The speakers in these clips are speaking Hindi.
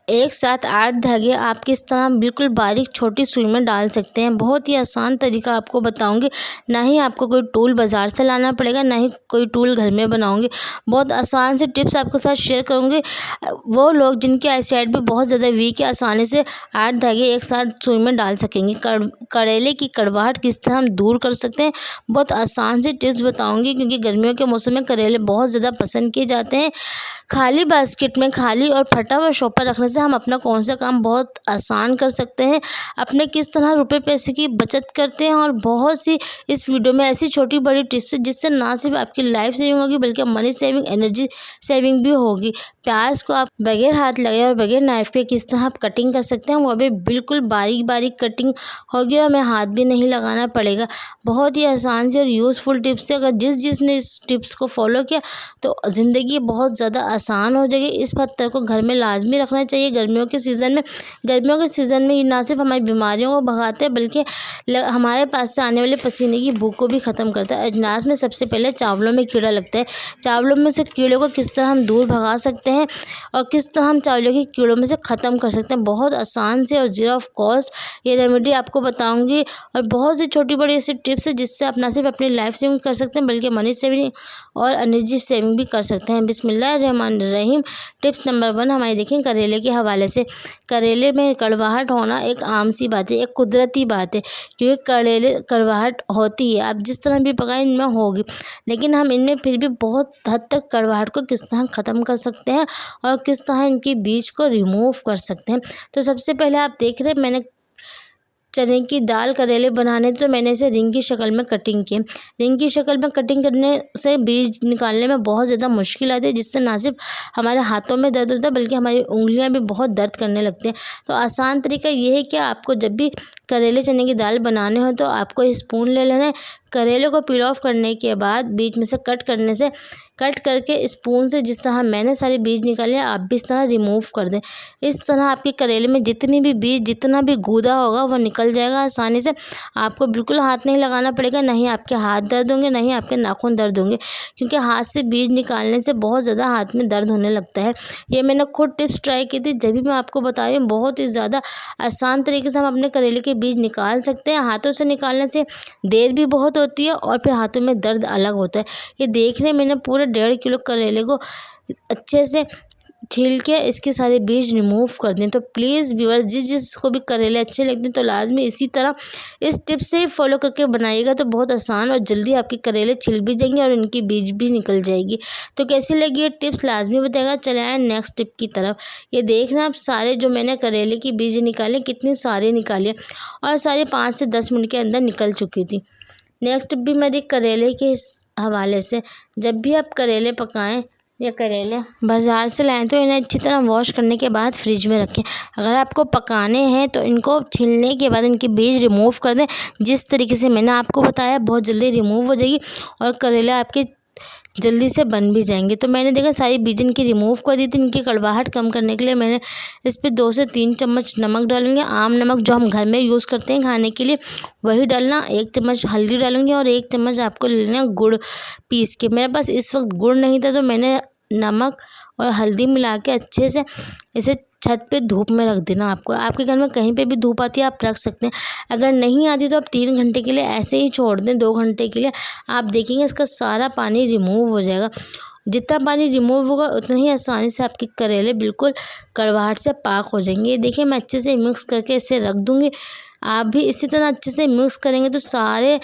एक साथ 8 धागे आप किस तरह बिल्कुल बारीक छोटी सुई में डाल सकते हैं। बहुत ही आसान तरीका आपको बताऊंगी। ना ही आपको कोई टूल बाज़ार से लाना पड़ेगा, ना ही कोई टूल घर में बनाऊंगी। बहुत आसान से टिप्स आपके साथ शेयर करूंगी। वो लोग जिनकी आईसाइट भी बहुत ज़्यादा वीक है, आसानी से 8 धागे एक साथ सुई में डाल सकेंगे। करेले की कड़वाहट किस तरह हम दूर कर सकते हैं, बहुत आसान से टिप्स बताऊँगी, क्योंकि गर्मियों के मौसम में करेले बहुत ज़्यादा पसंद किए जाते हैं। खाली बास्केट में खाली और फटा हुआ शॉपर रखने से हम अपना कौन सा काम बहुत आसान कर सकते हैं, अपने किस तरह रुपए पैसे की बचत करते हैं। और बहुत सी इस वीडियो में ऐसी छोटी बड़ी टिप्स है जिससे ना सिर्फ आपकी लाइफ सेविंग होगी बल्कि मनी सेविंग, एनर्जी सेविंग भी होगी। प्याज को आप बगैर हाथ लगाए और बगैर नाइफ के किस तरह आप कटिंग कर सकते हैं, वो भी बिल्कुल बारीक बारीक कटिंग होगी और हमें हाथ भी नहीं लगाना पड़ेगा। बहुत ही आसान सी और यूज़फुल टिप्स है। अगर जिसने इस टिप्स को फॉलो किया तो ज़िंदगी बहुत ज़्यादा आसान हो जाएगी। इस पत्थर को घर में लाजमी रखना चाहिए गर्मियों के सीज़न में ना सिर्फ हमारी बीमारियों को भगाते हैं बल्कि हमारे पास से आने वाले पसीने की भूख को भी ख़त्म करता है। अजनास में सबसे पहले चावलों में कीड़ा लगता है। चावलों में से कीड़े को किस तरह हम दूर भगा सकते हैं और किस तरह हम चावलों के कीड़ों में से ख़त्म कर सकते हैं, बहुत आसान से और ज़ीरो ऑफ कॉस्ट ये रेमेडी आपको बताऊँगी। और बहुत सी छोटी बड़ी ऐसी टिप्स है जिससे आप ना सिर्फ अपनी लाइफ सेविंग कर सकते हैं बल्कि मनी सेविंग और एनर्जी सेविंग भी कर सकते हैं। बिस्मिल्लाहिर्रहमानिर्रहीम। टिप्स नंबर 1 हमारी देखें करेले के हवाले से। करेले में कड़वाहट होना एक आम सी बात है, एक कुदरती बात है, क्योंकि करेले कड़वाहट होती है, आप जिस तरह भी पकाएं इनमें होगी, लेकिन हम इनमें फिर भी बहुत हद तक कड़वाहट को किस तरह ख़त्म कर सकते हैं और किस तरह इनके बीज को रिमूव कर सकते हैं। तो सबसे पहले आप देख रहे हैं मैंने चने की दाल करेले बनाने तो मैंने इसे रिंग की शक्ल में कटिंग की। रिंग की शक्ल में कटिंग करने से बीज निकालने में बहुत ज़्यादा मुश्किल आती है, जिससे ना सिर्फ हमारे हाथों में दर्द होता है बल्कि हमारी उंगलियां भी बहुत दर्द करने लगती हैं। तो आसान तरीका ये है कि आपको जब भी करेले चने की दाल बनाने हो तो आपको स्पून ले लेना है। करेले को पील ऑफ करने के बाद बीच में से कट करके स्पून से जिस तरह मैंने सारे बीज निकाले आप भी इस तरह रिमूव कर दें। इस तरह आपके करेले में जितनी भी बीज, जितना भी गूदा होगा वो निकल जाएगा आसानी से। आपको बिल्कुल हाथ नहीं लगाना पड़ेगा, ना ही आपके हाथ दर्द होंगे, ना ही आपके नाखून दर्द होंगे, क्योंकि हाथ से बीज निकालने से बहुत ज़्यादा हाथ में दर्द होने लगता है। ये मैंने खुद टिप्स ट्राई की थी, जब भी मैं आपको बता रही हूँ बहुत ही ज़्यादा आसान तरीके से हम अपने करेले के बीज निकाल सकते हैं। हाथों से निकालने से देर भी बहुत होती है और फिर हाथों में दर्द अलग होता है। ये देख रहे मैंने पूरे 1.5 किलो करेले को अच्छे से छील के इसके सारे बीज रिमूव कर दें। तो प्लीज़ व्यूअर्स जिसको भी करेले अच्छे लगते हैं तो लाजमी इसी तरह इस टिप से फॉलो करके बनाइएगा, तो बहुत आसान और जल्दी आपके करेले छिल भी जाएंगे और इनकी बीज भी निकल जाएगी। तो कैसी लगी ये टिप्स लाजमी बताएगा। चले आए नेक्स्ट टिप की तरफ। ये देखना आप सारे जो मैंने करेले की बीज निकाले कितने सारे निकाले और सारे 5 से 10 मिनट के अंदर निकल चुकी थी। नेक्स्ट भी मेरी करेले के इस हवाले से, जब भी आप करेले पकाएं या करेले बाज़ार से लाएं तो इन्हें अच्छी तरह वॉश करने के बाद फ्रिज में रखें। अगर आपको पकाने हैं तो इनको छीलने के बाद इनके बीज रिमूव कर दें। जिस तरीके से मैंने आपको बताया बहुत जल्दी रिमूव हो जाएगी और करेले आपके जल्दी से बन भी जाएंगे। तो मैंने देखा सारी बीज इनकी रिमूव कर दी थी। इनकी कड़वाहट कम करने के लिए मैंने इस पर 2 से 3 चम्मच नमक डालूंगी। आम नमक जो हम घर में यूज़ करते हैं खाने के लिए वही डालना। 1 चम्मच हल्दी डालूंगी और 1 चम्मच आपको ले लेना गुड़ पीस के। मेरे पास इस वक्त गुड़ नहीं था तो मैंने नमक और हल्दी मिला के अच्छे से इसे छत पे धूप में रख देना। आपको आपके घर में कहीं पे भी धूप आती है आप रख सकते हैं। अगर नहीं आती तो आप 3 घंटे के लिए ऐसे ही छोड़ दें, 2 घंटे के लिए। आप देखेंगे इसका सारा पानी रिमूव हो जाएगा। जितना पानी रिमूव होगा उतना ही आसानी से आपके करेले बिल्कुल कड़वाहट से पाक हो जाएंगे। ये देखिए मैं अच्छे से मिक्स करके इसे रख दूँगी। आप भी इसी तरह अच्छे से मिक्स करेंगे तो सारे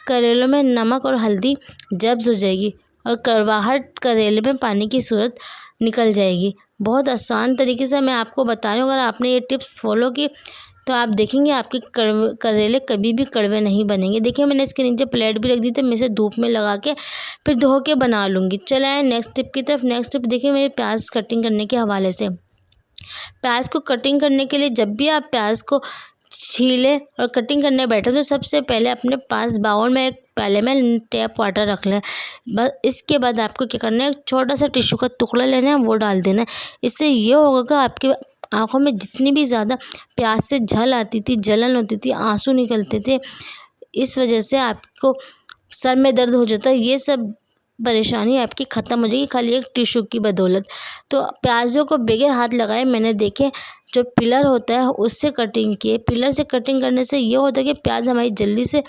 करेलों में नमक और हल्दी जब्स हो जाएगी और कड़वाहट करेले में पानी की सूरत निकल जाएगी। बहुत आसान तरीके से मैं आपको बता रही हूँ। अगर आपने ये टिप्स फॉलो की तो आप देखेंगे आपके करेले कभी भी कड़वे नहीं बनेंगे। देखिए मैंने इसके नीचे प्लेट भी रख दी थी, मैं इसे धूप में लगा के फिर धो के बना लूँगी। चले आए नेक्स्ट टिप की तरफ। नेक्स्ट टिप देखिए मेरे प्याज कटिंग करने के हवाले से। प्याज को कटिंग करने के लिए जब भी आप प्याज को छीले और कटिंग करने बैठे तो सबसे पहले अपने पास बाउल में एक प्याले में टैप वाटर रख लें। बस इसके बाद आपको क्या करना है, एक छोटा सा टिश्यू का टुकड़ा लेना है, वो डाल देना है। इससे ये होगा कि आपके आँखों में जितनी भी ज़्यादा प्याज से झल आती थी, जलन होती थी, आंसू निकलते थे, इस वजह से आपको सर में दर्द हो जाता है, ये सब परेशानी आपकी ख़त्म हो जाएगी खाली एक टिश्यू की बदौलत। तो प्याज़ों को बगैर हाथ लगाए मैंने देखे जो पिलर होता है उससे कटिंग किए। पिलर से कटिंग करने से ये होता है कि प्याज हमारी जल्दी से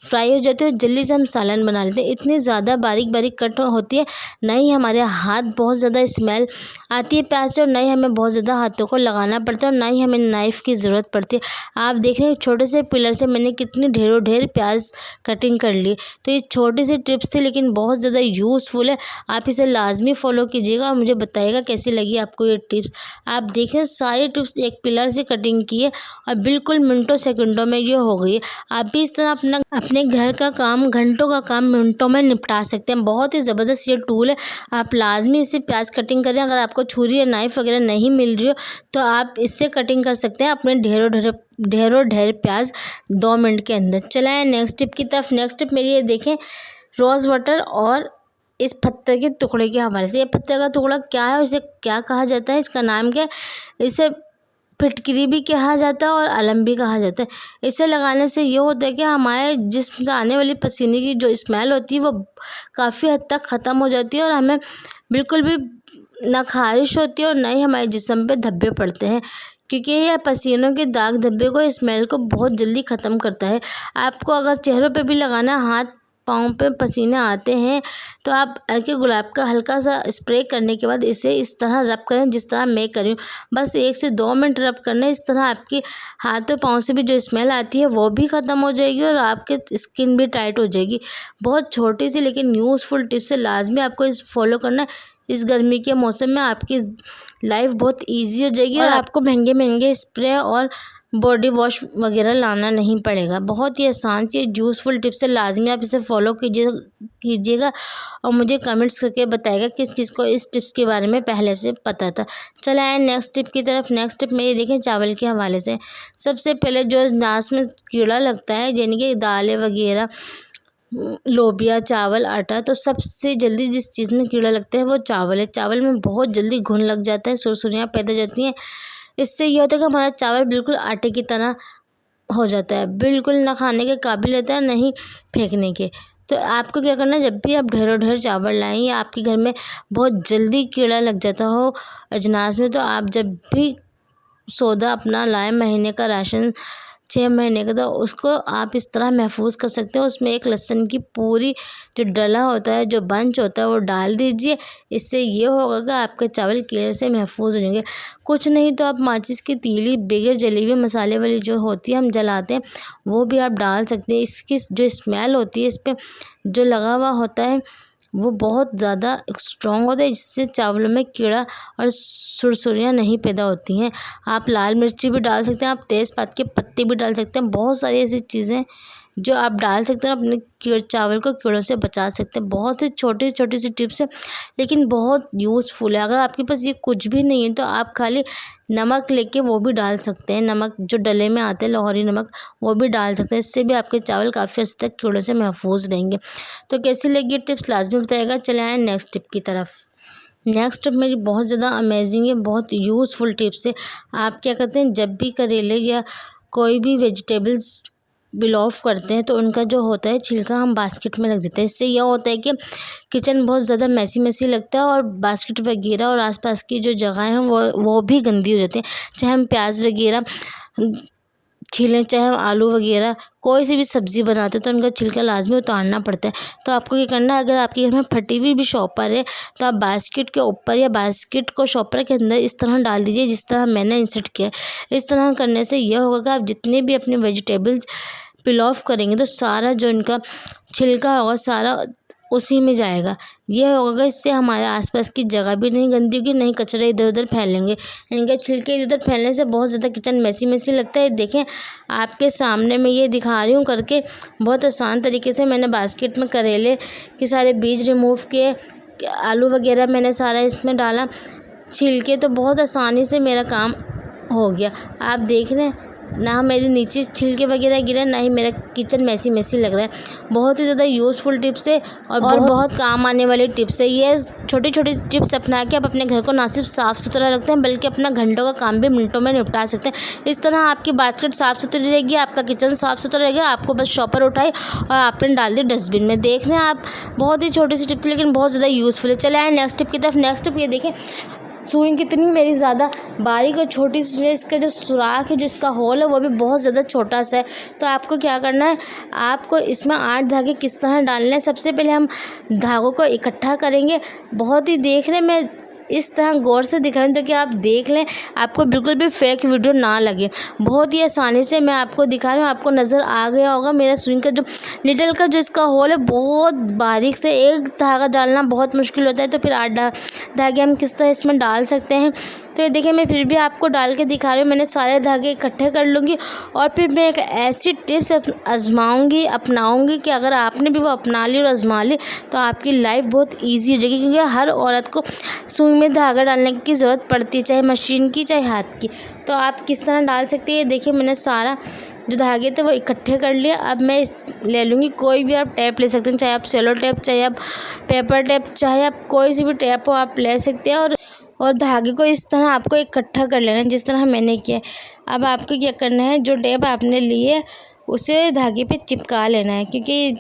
फ्राई हो जाती है और जल्दी से हम सालन बना लेते हैं। इतनी ज़्यादा बारीक बारीक कट होती है, ना ही हमारे हाथ बहुत ज़्यादा स्मेल आती है प्याज से, और ना ही हमें बहुत ज़्यादा हाथों को लगाना पड़ता है, और ना ही हमें नाइफ़ की ज़रूरत पड़ती है। आप देख रहे हैं छोटे से पिलर से मैंने कितनी ढेरों ढेर प्याज कटिंग कर ली। तो ये छोटी सी टिप्स थी लेकिन बहुत ज़्यादा यूज़फुल है। आप इसे लाजमी फॉलो कीजिएगा और मुझे बताइएगा कैसी लगी आपको ये टिप्स। आप देखें सारी टिप्स एक पिलर से कटिंग की है और बिल्कुल मिनटों सेकंडों में ये हो गई है। आप भी इस तरह अपने घर का काम, घंटों का काम मिनटों में निपटा सकते हैं। बहुत ही ज़बरदस्त ये टूल है, आप लाजमी इससे प्याज कटिंग करें। अगर आपको छुरी या नाइफ़ वगैरह नहीं मिल रही हो तो आप इससे कटिंग कर सकते हैं अपने ढेरों ढेर प्याज 2 मिनट के अंदर। चलाएं नेक्स्ट टिप की तरफ। नेक्स्ट टिप मेरी ये देखें, रोज़ वाटर और इस पत्थर के टुकड़े के हवाले से। ये पत्थर का टुकड़ा क्या है, इसे क्या कहा जाता है, इसका नाम क्या है? इसे फिटकरी भी कहा जाता है और अलम भी कहा जाता है। इसे लगाने से ये होता है कि हमारे जिस्म से आने वाली पसीने की जो स्मेल होती है वो काफ़ी हद तक ख़त्म हो जाती है और हमें बिल्कुल भी ना खारिश होती है और ना ही हमारे जिस्म पे धब्बे पड़ते हैं, क्योंकि यह पसीनों के दाग धब्बे को, स्मेल को बहुत जल्दी ख़त्म करता है। आपको अगर चेहरों पे भी लगाना, हाथ पाँव पे पसीने आते हैं तो आप हल्के गुलाब का हल्का सा स्प्रे करने के बाद इसे इस तरह रब करें जिस तरह मैं कर रही हूँ। बस 1 से 2 मिनट रब करना। इस तरह आपकी हाथों पाँव से भी जो स्मेल आती है वो भी ख़त्म हो जाएगी और आपके स्किन भी टाइट हो जाएगी। बहुत छोटी सी लेकिन यूज़फुल टिप्स है, लाजमी आपको इस फॉलो करना है। इस गर्मी के मौसम में आपकी लाइफ बहुत ईजी हो जाएगी और आपको महंगे महंगे स्प्रे और बॉडी वॉश वगैरह लाना नहीं पड़ेगा। बहुत ही आसान सी यूज़फुल टिप्स है, लाजमी आप इसे फॉलो कीजिएगा और मुझे कमेंट्स करके बताइएगा किस चीज़ को इस टिप्स के बारे में पहले से पता था। चले आए नेक्स्ट टिप की तरफ। नेक्स्ट टिप में ये देखें चावल के हवाले से। सबसे पहले जो नाश में कीड़ा लगता है यानी कि दालें वगैरह, लोबिया, चावल, आटा, तो सबसे जल्दी जिस चीज़ में कीड़ा लगता है वो चावल है। चावल में बहुत जल्दी घुन लग जाता है, सुरसुरियाँ पैदा हो जाती हैं। इससे ये होता है कि हमारा चावल बिल्कुल आटे की तरह हो जाता है, बिल्कुल ना खाने के काबिल रहता है, ना ही फेंकने के। तो आपको क्या करना है, जब भी आप ढेरों ढेर चावल लाएं या आपके घर में बहुत जल्दी कीड़ा लग जाता हो अजनास में, तो आप जब भी सौदा अपना लाएं, महीने का राशन 6 महीने का, तो उसको आप इस तरह महफूज कर सकते हो। उसमें एक लहसुन की पूरी जो डला होता है, जो बंच होता है, वो डाल दीजिए। इससे ये होगा कि आपके चावल कीड़े से महफूज हो जाएंगे। कुछ नहीं तो आप माचिस की तीली बगैर जली हुई मसाले वाली जो होती है हम जलाते हैं, वो भी आप डाल सकते हैं। इसकी जो स्मेल होती है, इस पर जो लगा हुआ होता है वो बहुत ज़्यादा स्ट्रॉन्ग होता है, जिससे चावलों में कीड़ा और सुरसुरियाँ नहीं पैदा होती हैं। आप लाल मिर्ची भी डाल सकते हैं, आप तेज़पात के पत्ते भी डाल सकते हैं। बहुत सारी ऐसी चीज़ें जो आप डाल सकते हैं, अपने चावल को कीड़ों से बचा सकते हैं। बहुत ही छोटी छोटी सी टिप्स है लेकिन बहुत यूज़फुल है। अगर आपके पास ये कुछ भी नहीं है तो आप खाली नमक लेके वो भी डाल सकते हैं। नमक जो डले में आते हैं, लाहौरी नमक, वो भी डाल सकते हैं। इससे भी आपके चावल काफ़ी हद तक कीड़ों से महफूज रहेंगे। तो कैसी लगी ये टिप्स लाजमी बताइएगा। चले आए नेक्स्ट टिप की तरफ। नेक्स्ट टिप मेरी बहुत ज़्यादा अमेजिंग है, बहुत यूज़फुल टिप्स है। आप क्या करते हैं, जब भी करेले या कोई भी वेजिटेबल्स बिलोव करते हैं तो उनका जो होता है छिलका हम बास्केट में रख देते हैं। इससे यह होता है कि किचन बहुत ज़्यादा मैसी लगता है और बास्केट वगैरह और आसपास की जो जगह हैं वो भी गंदी हो जाती हैं। चाहे हम प्याज वगैरह छीलें, चाहे हम आलू वगैरह कोई सी भी सब्ज़ी बनाते हैं तो उनका छिलका लाजमी उतारना पड़ता है। तो आपको क्या करना है, अगर आपके घर में फटी हुई भी शॉपर है तो आप बास्केट के ऊपर या बास्केट को शॉपर के अंदर इस तरह डाल दीजिए जिस तरह मैंने इंसर्ट किया है। इस तरह करने से यह होगा कि आप जितने भी अपने वेजिटेबल्स पिल ऑफ करेंगे तो सारा जो इनका छिलका होगा सारा उसी में जाएगा। यह होगा, इससे हमारे आसपास की जगह भी नहीं गंदी होगी, नहीं कचरे इधर उधर फैलेंगे। इनके छिलके इधर उधर फैलने से बहुत ज़्यादा किचन मैसी लगता है। देखें आपके सामने मैं ये दिखा रही हूँ करके, बहुत आसान तरीके से मैंने बास्केट में करेले के सारे बीज रिमूव किए, आलू वगैरह मैंने सारा इसमें डाला, छिलके, तो बहुत आसानी से मेरा काम हो गया। आप देख रहे हैं ना मेरे नीचे छिलके वगैरह गिरे, ना ही मेरा किचन मैसी लग रहा है। बहुत ही ज़्यादा यूज़फुल टिप्स है और बहुत काम आने वाली टिप्स है। ये छोटी छोटी टिप्स अपना के आप अपने घर को ना सिर्फ साफ़ सुथरा रखते हैं बल्कि अपना घंटों का काम भी मिनटों में निपटा सकते हैं। इस तरह आपकी बास्केट साफ़ सुथरी रहेगी, आपका किचन साफ़ सुथरा रहेगा। आपको बस शॉपर उठाई और आपने डाल दी डस्टबिन में। देख रहे हैं आप, बहुत ही छोटी सी टिप थी लेकिन बहुत ज़्यादा यूज़फुल है। चले आए नेक्स्ट टिप की तरफ। नेक्स्ट टिप ये देखें, सुई कितनी मेरी ज़्यादा बारीक और छोटी सी है। इसका जो सुराख है, जो इसका होल है, वो भी बहुत ज़्यादा छोटा सा है। तो आपको क्या करना है, आपको इसमें 8 धागे किस तरह डालने हैं। सबसे पहले हम धागों को इकट्ठा करेंगे। बहुत ही देख रहे हैं, मैं इस तरह गौर से दिखा रही हूँ ताकि आप देख लें, आपको बिल्कुल भी फेक वीडियो ना लगे। बहुत ही आसानी से मैं आपको दिखा रही हूँ, आपको नज़र आ गया होगा। मेरा सुई का जो निडल का जो इसका होल है बहुत बारीक से, एक धागा डालना बहुत मुश्किल होता है। तो फिर 8 धागे हम किस तरह इसमें डाल सकते हैं। तो ये देखिए, मैं फिर भी आपको डाल के दिखा रही हूँ। मैंने सारे धागे इकट्ठे कर लूँगी और फिर मैं एक ऐसी टिप्स आजमाऊँगी, अपनाऊँगी कि अगर आपने भी वो अपना ली और आजमा ली तो आपकी लाइफ बहुत ईजी हो जाएगी। क्योंकि हर औरत को सुई में धागा डालने की ज़रूरत पड़ती है, चाहे मशीन की चाहे हाथ की। तो आप किस तरह डाल सकती है। देखिए, मैंने सारा जो धागे थे वो इकट्ठे कर लिए। अब मैं ले लूँगी, कोई भी आप टैप ले सकते हैं, चाहे आप सेलो टैप, चाहे आप पेपर टैप, चाहे आप कोई सी भी टैप हो आप ले सकते हैं। और धागे को इस तरह आपको इकट्ठा कर लेना है जिस तरह मैंने किया। अब आपको क्या करना है, जो टेप आपने ली है उसे धागे पे चिपका लेना है। क्योंकि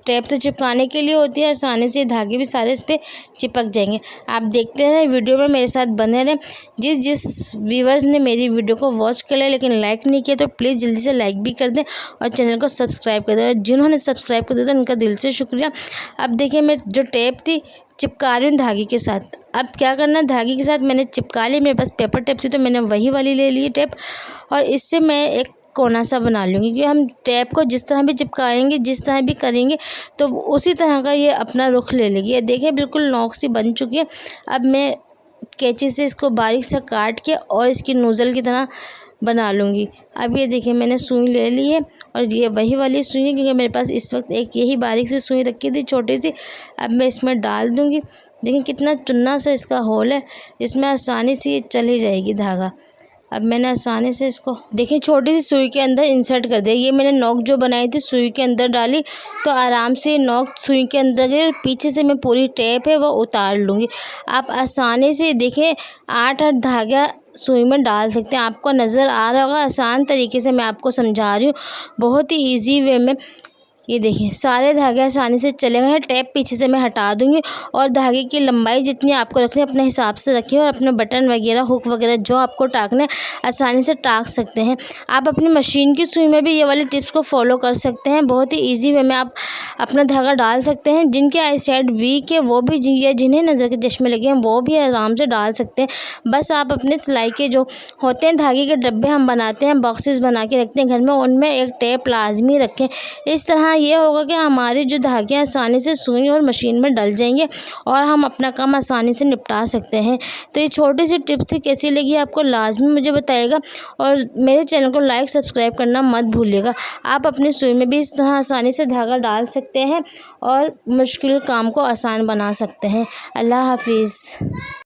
टेप तो चिपकाने के लिए होती है, आसानी से धागे भी सारे इस पर चिपक जाएंगे। आप देखते हैं वीडियो में मेरे साथ बने रहें। जिस व्यूवर्स ने मेरी वीडियो को वॉच कर लिया लेकिन लाइक नहीं किया तो प्लीज़ जल्दी से लाइक भी कर दें और चैनल को सब्सक्राइब कर दें। जिन्होंने सब्सक्राइब कर दिया था उनका दिल से शुक्रिया। अब देखिए, मैं जो टेप थी चिपका रही हूँ धागे के साथ। अब क्या करना है, धागे के साथ मैंने चिपका ली। मेरे पास पेपर टेप थी तो मैंने वही वाली ले ली टेप और इससे मैं एक कोना सा बना लूँगी। क्योंकि हम टेप को जिस तरह भी चिपकाएंगे, जिस तरह भी करेंगे तो उसी तरह का ये अपना रुख ले लेगी। ये देखिए, बिल्कुल नोक सी बन चुकी है। अब मैं कैंची से इसको बारीक सा काट के और इसकी नोज़ल की तरह बना लूँगी। अब ये देखिए, मैंने सुई ले ली है और ये वही वाली सुई है क्योंकि मेरे पास इस वक्त एक यही बारीक सी सुई रखी थी छोटी सी। अब मैं इसमें डाल दूँगी। देखिए कितना चुन्ना सा इसका होल है, इसमें आसानी से चल ही जाएगी धागा। अब मैंने आसानी से इसको देखिए छोटी सी सुई के अंदर इंसर्ट कर दिया। ये मैंने नोक जो बनाई थी सुई के अंदर डाली तो आराम से नोक सुई के अंदर गई। पीछे से मैं पूरी टेप है वो उतार लूँगी। आप आसानी से देखिए 8 धागा सुई में डाल सकते हैं। आपको नज़र आ रहा होगा, आसान तरीके से मैं आपको समझा रही हूँ, बहुत ही ईजी वे में। ये देखिए सारे धागे आसानी से चले गए हैं। टेप पीछे से मैं हटा दूंगी और धागे की लंबाई जितनी आपको रखनी है अपने हिसाब से रखिए और अपने बटन वगैरह हुक वगैरह जो आपको टाकना है आसानी से टाक सकते हैं। आप अपनी मशीन की सुई में भी ये वाले टिप्स को फॉलो कर सकते हैं। बहुत ही ईजी वे में आप अपना धागा डाल सकते हैं। जिनके आई साइड वीक है वो भी, या जिन्हें नज़र के चश्मे लगे हैं वो भी आराम से डाल सकते हैं। बस आप अपने सिलाई के जो होते हैं धागे के डब्बे हम बनाते हैं, बॉक्सेस बना के रखते हैं घर में, उनमें एक टेप लाजमी रखें। इस तरह ये होगा कि हमारे जो धागे आसानी से सुई और मशीन में डल जाएंगे और हम अपना काम आसानी से निपटा सकते हैं। तो ये छोटी सी टिप्स थी, कैसी लगी आपको लाजमी मुझे बताइएगा और मेरे चैनल को लाइक सब्सक्राइब करना मत भूलिएगा। आप अपनी सुई में भी इस तरह आसानी से धागा डाल सकते हैं और मुश्किल काम को आसान बना सकते हैं। अल्लाह हाफिज़।